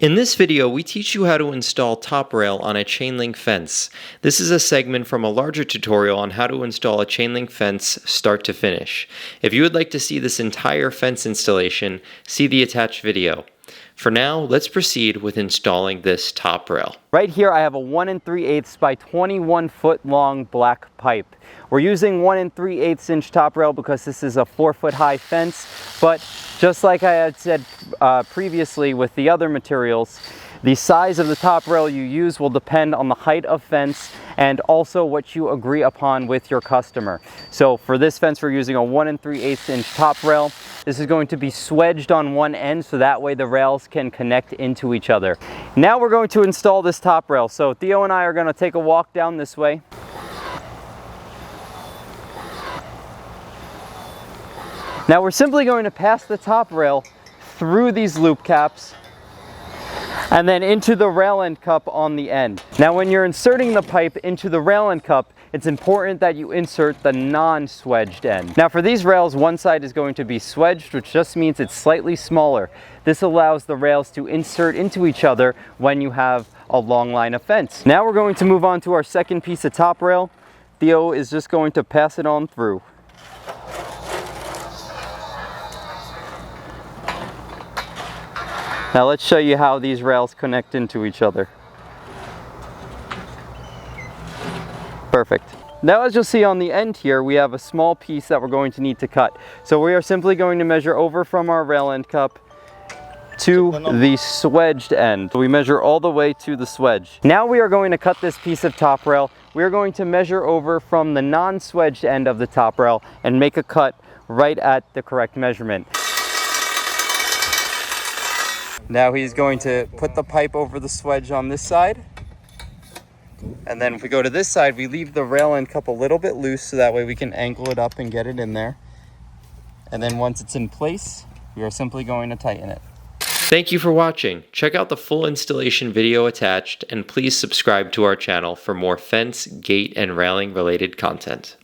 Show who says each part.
Speaker 1: In this video, we teach you how to install top rail on a chain link fence. This is a segment from a larger tutorial on how to install a chain link fence start to finish. If you would like to see this entire fence installation, see the attached video. For now, let's proceed with installing this top rail.
Speaker 2: Right here I have a 1 3/8 by 21 foot long black pipe. We're using 1 3/8 inch top rail because this is a 4-foot high fence, but just like I had said previously with the other materials, the size of the top rail you use will depend on the height of fence and also what you agree upon with your customer. So for this fence we're using a 1 3/8 inch top rail. This is going to be swedged on one end so that way the rails can connect into each other. Now we're going to install this top rail. So Theo and I are going to take a walk down this way. Now we're simply going to pass the top rail through these loop caps and then into the rail end cup on the end. Now when you're inserting the pipe into the rail end cup, it's important that you insert the non-swedged end. Now for these rails, one side is going to be swedged, which just means it's slightly smaller. This allows the rails to insert into each other when you have a long line of fence. Now we're going to move on to our second piece of top rail. Theo is just going to pass it on through. Now let's show you how these rails connect into each other. Perfect. Now as you'll see on the end here, we have a small piece that we're going to need to cut. So we are simply going to measure over from our rail end cup to the swedged end. So we measure all the way to the swedge. Now we are going to cut this piece of top rail. We are going to measure over from the non-swedged end of the top rail and make a cut right at the correct measurement. Now he's going to put the pipe over the swedge on this side. And then if we go to this side, we leave the rail end cup a little bit loose so that way we can angle it up and get it in there. And then once it's in place, we are simply going to tighten it.
Speaker 1: Thank you for watching. Check out the full installation video attached and please subscribe to our channel for more fence, gate, and railing related content.